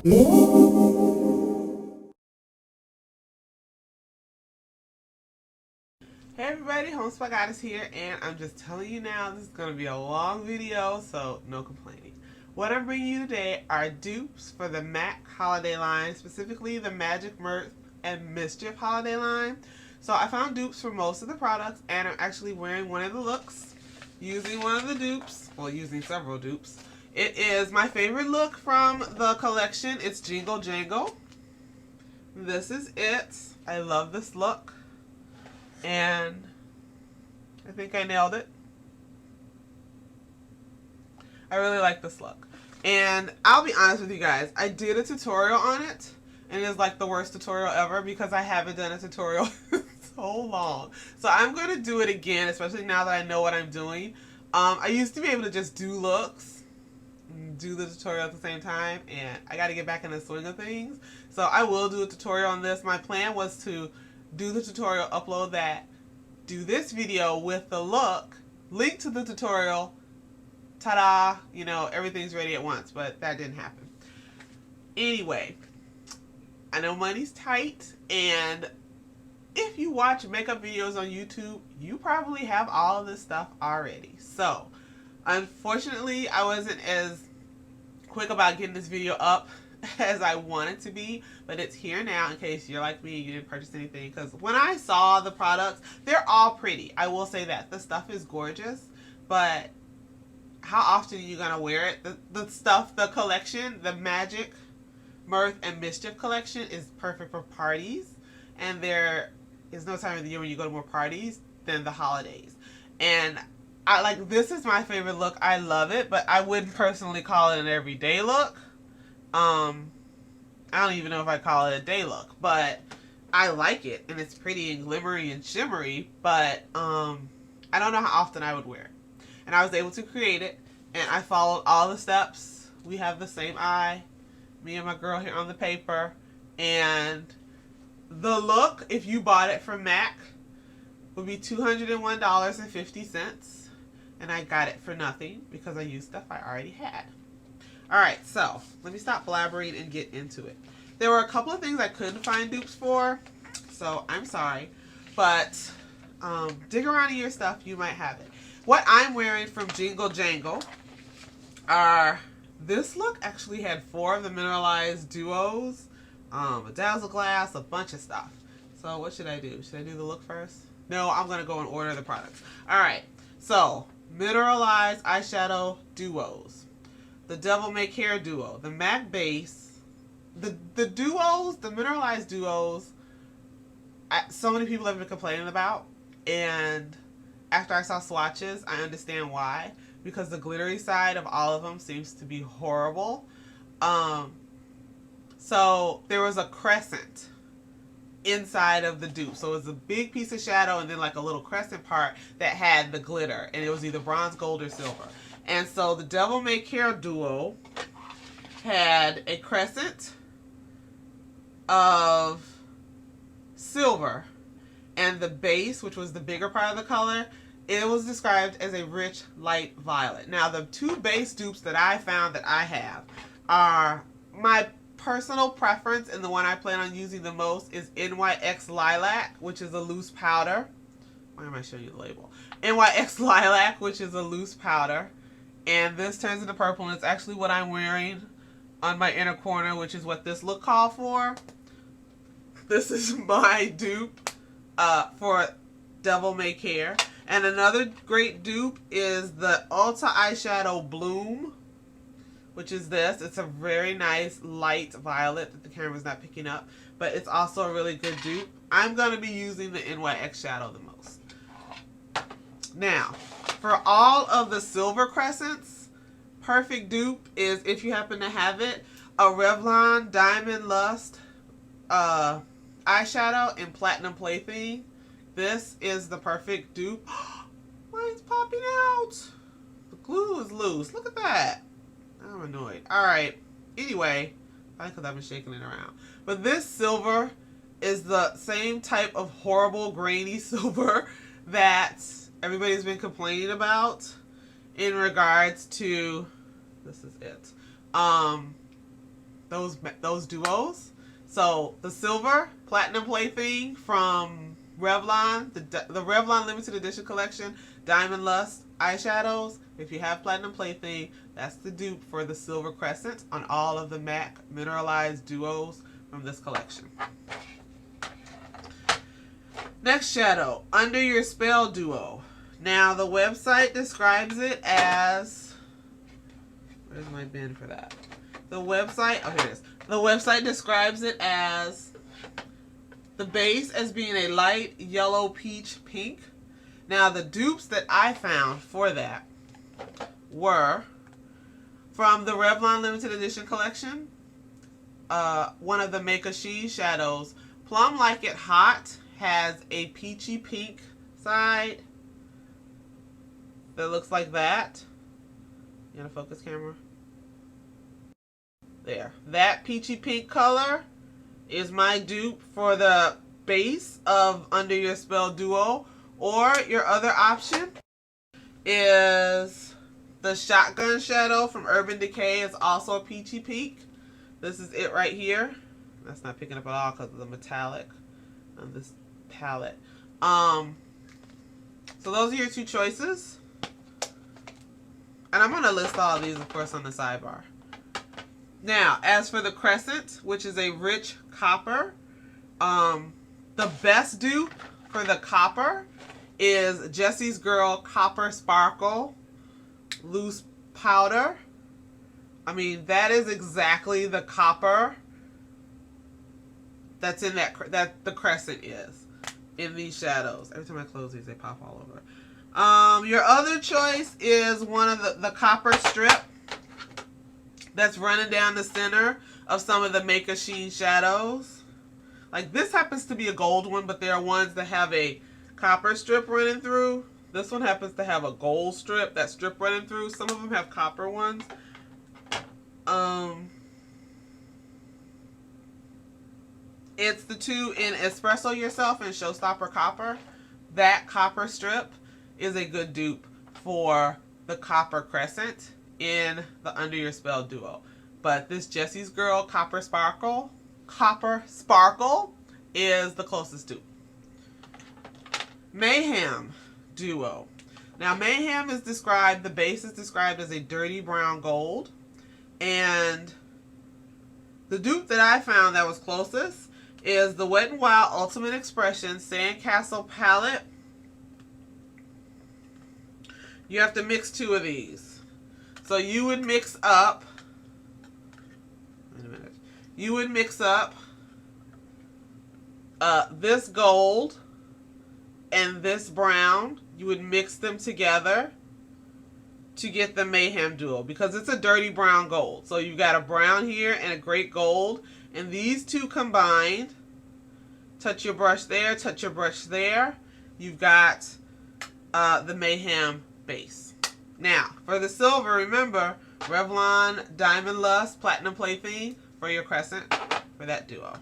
Hey everybody, Homespot Goddess here, and I'm just telling you now, this is going to be a long video, so no complaining. What I'm bringing you today are dupes for the MAC holiday line, specifically the Magic, Mirth, and Mischief holiday line. So I found dupes for most of the products, and I'm actually wearing one of the looks, using one of the dupes, well, using several dupes. It is my favorite look from the collection. It's Jingle Jangle. This is it. I love this look. And I think I nailed it. I really like this look. And I'll be honest with you guys, I did a tutorial on it, and it's like the worst tutorial ever because I haven't done a tutorial in so long. So I'm going to do it again, especially now that I know what I'm doing. I used to be able to just do looks, do the tutorial at the same time, and I got to get back in the swing of things. So I will do a tutorial on this. My plan was to do the tutorial, upload that, do this video with the look, link to the tutorial, ta-da, you know, everything's ready at once, but that didn't happen. Anyway, I know money's tight, and if you watch makeup videos on YouTube, you probably have all of this stuff already. So, unfortunately, I wasn't as quick about getting this video up as I want it to be, but it's here now in case you're like me and you didn't purchase anything, because when I saw the products, they're all pretty. I will say that the stuff is gorgeous, but how often are you gonna wear it? The stuff, the collection, the Magic, Mirth, and Mischief collection is perfect for parties, and there is no time of the year when you go to more parties than the holidays. And I like, this is my favorite look. I love it, but I wouldn't personally call it an everyday look. I don't even know if I call it a day look, but I like it, and it's pretty and glimmery and shimmery, but I don't know how often I would wear it. And I was able to create it, and I followed all the steps. We have the same eye, me and my girl here on the paper, and the look, if you bought it from MAC, would be $201.50, and I got it for nothing because I used stuff I already had. Alright, so let me stop blabbering and get into it. There were a couple of things I couldn't find dupes for, so I'm sorry. But dig around in your stuff, you might have it. What I'm wearing from Jingle Jangle are, this look actually had 4 of the Mineralize Duos, a Dazzle Glass, a bunch of stuff. So what should I do? Should I do the look first? No, I'm going to go and order the products. Alright, so Mineralize Eyeshadow Duos. The Devil May Care Duo, the MAC Base, the duos, the Mineralized Duos, so many people have been complaining about, and after I saw swatches, I understand why, because the glittery side of all of them seems to be horrible. So there was a crescent inside of the dupe, so it was a big piece of shadow and then like a little crescent part that had the glitter, and it was either bronze, gold, or silver. And so the Devil May Care Duo had a crescent of silver, and the base, which was the bigger part of the color, it was described as a rich light violet. Now the 2 base dupes that I found that I have are my personal preference, and the one I plan on using the most is NYX Lilac, which is a loose powder. Why am I showing you the label? NYX Lilac, which is a loose powder. And this turns into purple, and it's actually what I'm wearing on my inner corner, which is what this look called for. This is my dupe for Devil May Care. And another great dupe is the Ulta Eyeshadow Bloom, which is this. It's a very nice light violet that the camera's not picking up, but it's also a really good dupe. I'm going to be using the NYX shadow the most. Now, for all of the silver crescents, perfect dupe is, if you happen to have it, a Revlon Diamond Lust eyeshadow in Platinum Plaything. This is the perfect dupe. Mine's popping out. The glue is loose. Look at that. I'm annoyed. Alright. Anyway, probably because I've been shaking it around. But this silver is the same type of horrible grainy silver that everybody's been complaining about in regards to, this is it, the those duos. So the silver platinum Plaything from Revlon, the Revlon limited edition collection, Diamond Lust eyeshadows. If you have platinum Plaything, that's the dupe for the silver Crescent on all of the MAC Mineralize Duos from this collection. Next shadow, Under Your Spell Duo. Now the website describes it as, where's my bin for that? The website, oh here it is. The website describes it as the base as being a light yellow peach pink. Now the dupes that I found for that were from the Revlon limited edition collection. One of the Make a Sheen shadows, Plum Like It Hot, has a peachy pink side that looks like that. You got a focus camera? There. That peachy pink color is my dupe for the base of Under Your Spell Duo. Or your other option is the Shotgun Shadow from Urban Decay. Is also a peachy pink. This is it right here. That's not picking up at all because of the metallic on this palette. So those are your two choices. And I'm going to list all of these, of course, on the sidebar. Now, as for the Crescent, which is a rich copper, the best dupe for the copper is Jessie's Girl Copper Sparkle Loose Powder. I mean, that is exactly the copper that's in that the Crescent is in these shadows. Every time I close these, they pop all over. Your other choice is one of the copper strip that's running down the center of some of the Make a Sheen shadows. Like this happens to be a gold one, but there are ones that have a copper strip running through. This one happens to have a gold strip, that strip running through. Some of them have copper ones. It's the two in Espress'o Yourself and Showstopper Copper. That copper strip is a good dupe for the Copper Crescent in the Under Your Spell Duo. But this Jessie's Girl Copper Sparkle is the closest dupe. Mayhem Duo. Now Mayhem is described, the base is described as a dirty brown gold. And the dupe that I found that was closest is the Wet n Wild Ultimate Expression Sandcastle Palette. You have to mix two of these. So you would mix up, wait a minute, you would mix up this gold and this brown. You would mix them together to get the Mayhem Duo because it's a dirty brown gold. So you've got a brown here and a great gold, and these two combined, touch your brush there, touch your brush there, you've got the Mayhem base. Now, for the silver, remember, Revlon Diamond Lust Platinum Plaything for your Crescent for that duo.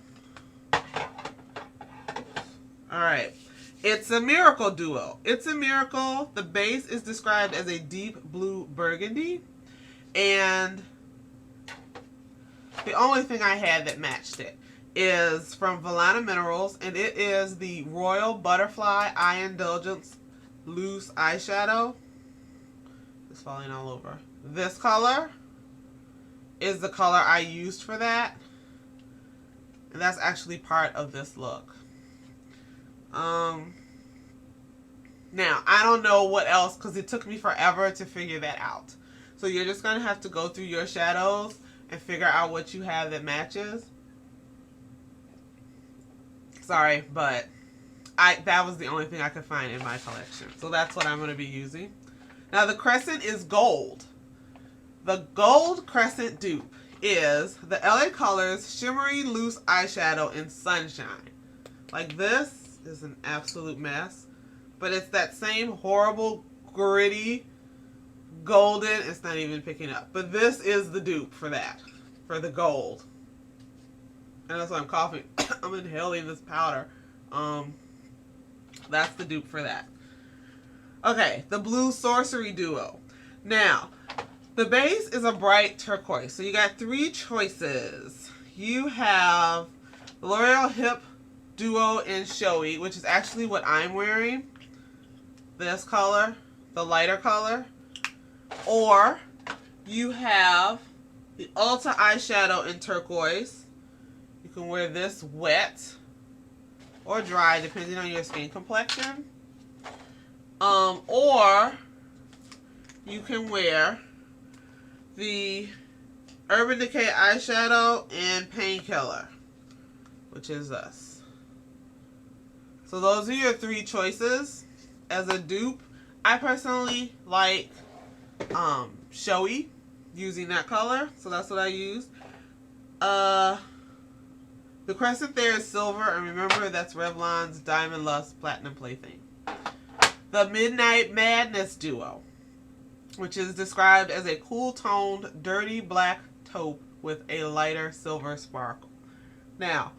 Alright, it's a Miracle Duo. It's a Miracle. The base is described as a deep blue burgundy. And the only thing I had that matched it is from Valana Minerals, and it is the Royal Butterfly Eye Indulgence Loose Eyeshadow. It's falling all over. This color is the color I used for that. And that's actually part of this look. Now, I don't know what else because it took me forever to figure that out. So you're just going to have to go through your shadows and figure out what you have that matches. Sorry, but that was the only thing I could find in my collection. So that's what I'm going to be using. Now the Crescent is gold. The gold Crescent dupe is the LA Colors Shimmery Loose Eyeshadow in Sunshine. Like this is an absolute mess. But it's that same horrible, gritty, golden. It's not even picking up. But this is the dupe for that. For the gold. And that's why I'm coughing. I'm inhaling this powder. That's the dupe for that. Okay, the Blue Sorcery Duo. Now, The base is a bright turquoise. So you got three choices. You have L'Oreal Hip Duo in Showy, which is actually what I'm wearing. This color, the lighter color. Or you have the Ulta Eyeshadow in turquoise. You can wear this wet or dry, depending on your skin complexion. Or you can wear the Urban Decay eyeshadow in Painkiller, which is this. So those are your three choices. As a dupe, I personally like Showy, using that color, so that's what I used. The crescent there is silver, and remember that's Revlon's Diamond Lust Platinum Plaything. The Midnight Madness Duo, which is described as a cool-toned, dirty black taupe with a lighter silver sparkle. Now,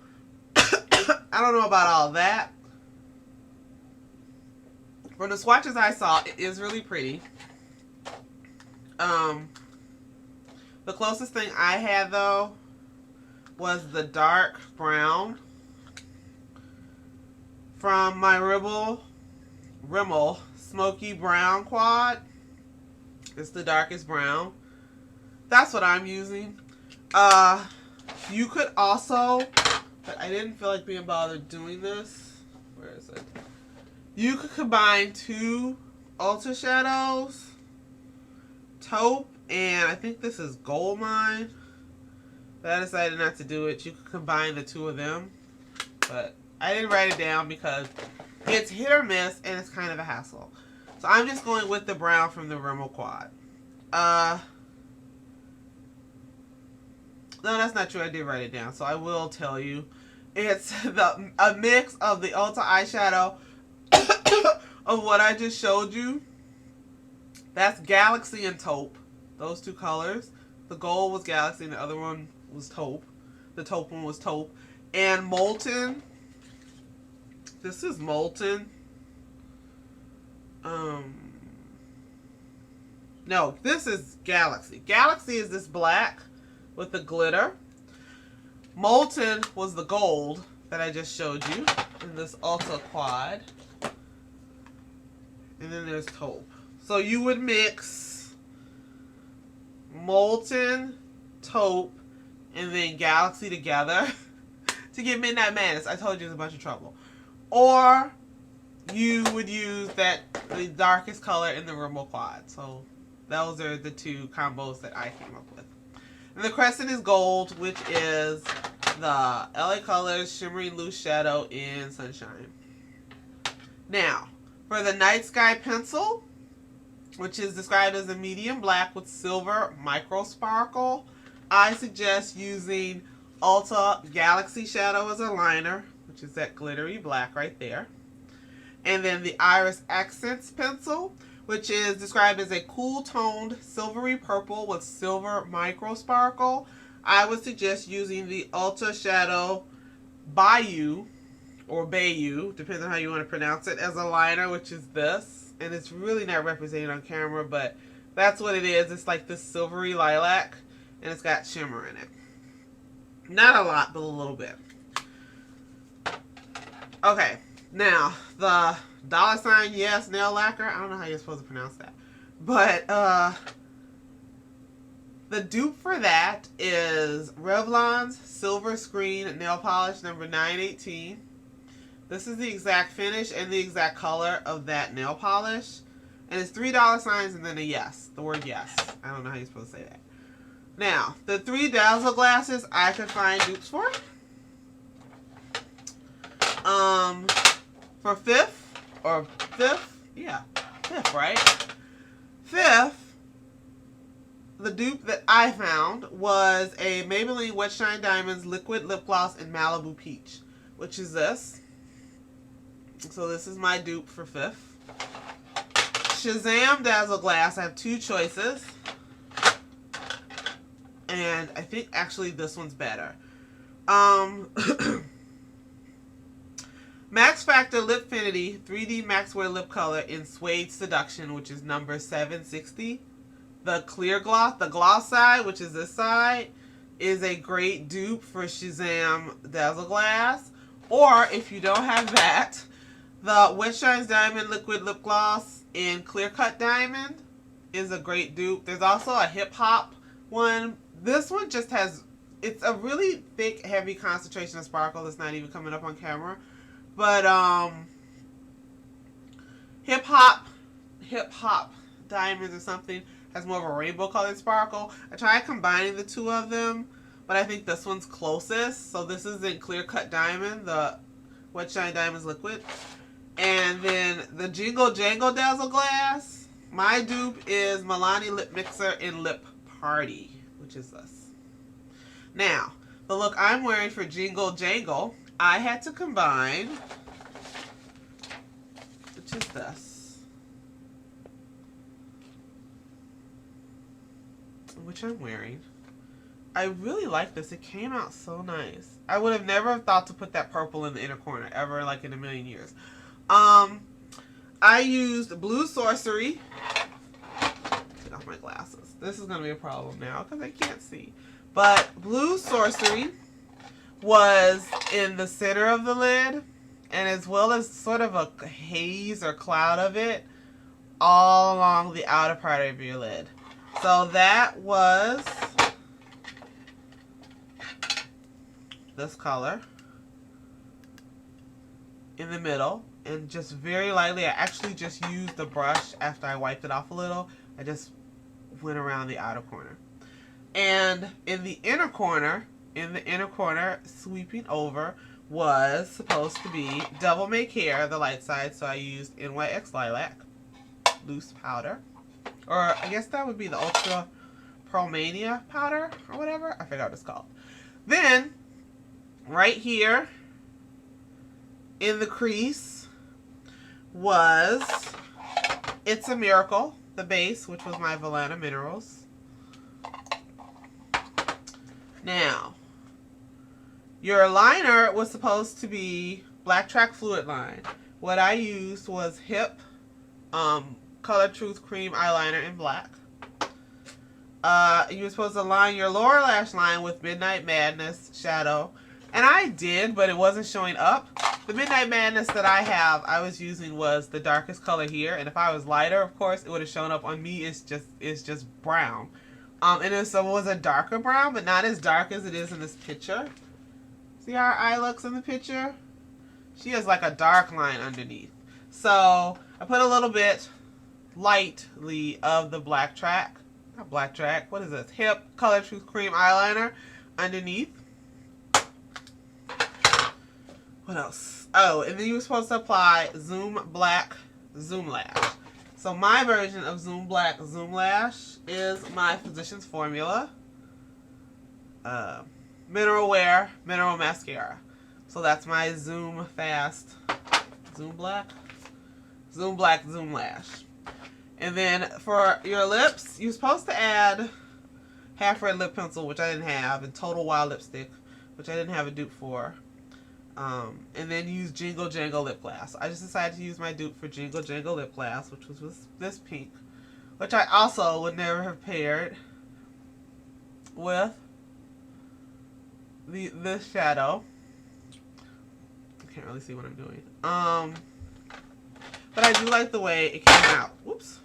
I don't know about all that. From the swatches I saw, it is really pretty. The closest thing I had, though, was the dark brown from my Rimmel Smoky Brown Quad. It's the darkest brown. That's what I'm using. You could also, but I didn't feel like being bothered doing this. Where is it? You could combine two Ulta shadows, taupe, and I think this is Gold Mine. But I decided not to do it. You could combine the two of them. But I didn't write it down because it's hit or miss and it's kind of a hassle. So I'm just going with the brown from the Rimmel Quad. No, that's not true. I did write it down. So I will tell you. It's a mix of the Ulta eyeshadow of what I just showed you. That's Galaxy and Taupe. Those two colors. The gold was Galaxy and the other one was Taupe. The taupe one was Taupe. And Molten. This is Molten. No, this is Galaxy. Galaxy is this black with the glitter. Molten was the gold that I just showed you in this Ulta Quad. And then there's Taupe. So you would mix Molten, Taupe, and then Galaxy together to get Midnight Madness. I told you it's a bunch of trouble. Or you would use the darkest color in the Rimmel Quad. So those are the two combos that I came up with. And the Crescent is gold, which is the LA Colors Shimmering Loose Shadow in Sunshine. Now, for the Night Sky Pencil, which is described as a medium black with silver micro sparkle, I suggest using Ulta Galaxy Shadow as a liner, which is that glittery black right there. And then the Iris Accents Pencil, which is described as a cool-toned silvery purple with silver micro sparkle. I would suggest using the Ulta Shadow Bayou, or Bayou, depending on how you want to pronounce it, as a liner, which is this. And it's really not represented on camera, but that's what it is. It's like this silvery lilac, and it's got shimmer in it. Not a lot, but a little bit. Okay, now, the $ Yes nail lacquer. I don't know how you're supposed to pronounce that. But, the dupe for that is Revlon's Silver Screen Nail Polish number 918. This is the exact finish and the exact color of that nail polish. And it's $3 and then a yes. The word yes. I don't know how you're supposed to say that. Now, the 3 Dazzle glasses I could find dupes for. For fifth, right? Fifth, the dupe that I found was a Maybelline Wet Shine Diamonds Liquid Lip Gloss in Malibu Peach, which is this. So this is my dupe for fifth. Shazam Dazzle Glass, I have two choices. And I think actually this one's better. Max Factor Lipfinity 3D Max Wear Lip Color in Suede Seduction, which is number 760. the clear gloss, the gloss side, which is this side, is a great dupe for Shazam Dazzle Glass. Or if you don't have that, the Wet Shines Diamond Liquid Lip Gloss in Clear Cut Diamond is a great dupe. There's also a Hip Hop one. This one just has, it's a really thick, heavy concentration of sparkle that's not even coming up on camera. But Hip Hop Diamonds or something has more of a rainbow colored sparkle. I tried combining the two of them, but I think this one's closest. So this is in Clear Cut Diamond, the Wet Shine Diamonds Liquid. And then the Jingle Jangle Dazzle Glass, my dupe is Milani Lip Mixer in Lip Party, which is this. Now, the look I'm wearing for Jingle Jangle, I had to combine, which is this, which I'm wearing. I really like this. It came out so nice. I would have never thought to put that purple in the inner corner ever, like in a million years. I used Blue Sorcery. Take off my glasses. This is going to be a problem now because I can't see. But Blue Sorcery was in the center of the lid, and as well as sort of a haze or cloud of it all along the outer part of your lid. So that was this color in the middle, and just very lightly, I actually just used the brush after I wiped it off a little. I just went around the outer corner. And in the inner corner, sweeping over, was supposed to be Devil May Care, the light side, so I used NYX Lilac loose powder. Or I guess that would be the Ultra Pearl Mania powder or whatever. I forgot what it's called. Then, right here in the crease was It's a Miracle, the base, which was my Valana Minerals. Now, your liner was supposed to be Black Track Fluid Line. What I used was Hip Color Truth Cream Eyeliner in black. You were supposed to line your lower lash line with Midnight Madness shadow. And I did, but it wasn't showing up. The Midnight Madness that I have, I was using was the darkest color here. And if I was lighter, of course, it would have shown up. On me, it's just brown. And it was a darker brown, but not as dark as it is in this picture. See how her eye looks in the picture? She has like a dark line underneath. So I put a little bit lightly of the Black Track. Not Black Track. What is this? Hip Color Truth Cream Eyeliner underneath. What else? Oh, and then you were supposed to apply Zoom Black Zoom Lash. So my version of Zoom Black Zoom Lash is my Physicians Formula Mineral Wear Mineral Mascara. So that's my Zoom Fast Zoom Black Zoom Lash. And then for your lips, you're supposed to add Half Red Lip Pencil, which I didn't have, and Total Wild Lipstick, which I didn't have a dupe for. And then use Jingle Jangle Lip Gloss. I just decided to use my dupe for Jingle Jangle Lip Gloss, which was this pink, which I also would never have paired with this shadow. I can't really see what I'm doing. But I do like the way it came out. Whoops.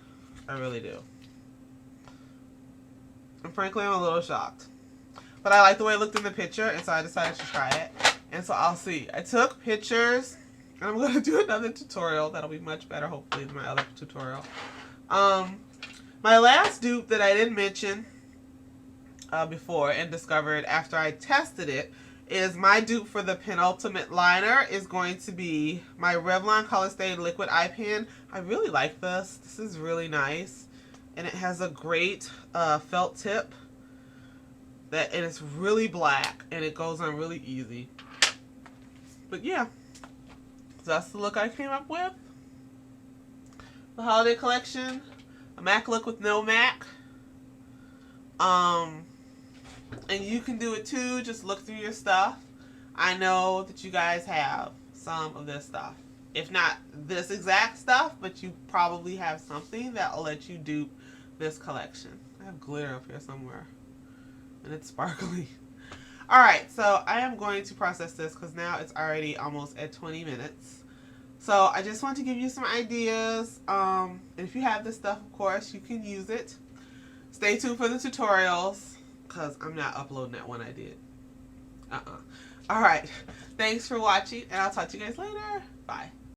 I really do. And frankly, I'm a little shocked. But I like the way it looked in the picture, and so I decided to try it. And so I'll see. I took pictures, and I'm going to do another tutorial. That'll be much better, hopefully, than my other tutorial. My last dupe that I didn't mention before and discovered after I tested it is my dupe for the penultimate liner is going to be my Revlon Color Stay Liquid Eye Pen. I really like this. This is really nice. And it has a great felt tip. And it's really black, and it goes on really easy. But yeah, so that's the look I came up with. The holiday collection, a MAC look with no MAC. And you can do it too, just look through your stuff. I know that you guys have some of this stuff. If not this exact stuff, but you probably have something that will let you dupe this collection. have glitter up here somewhere. And it's sparkly. Alright, so I am going to process this because now it's already almost at 20 minutes. So I just want to give you some ideas. And if you have this stuff, of course, you can use it. Stay tuned for the tutorials because I'm not uploading that one I did. Alright, thanks for watching and I'll talk to you guys later. Bye.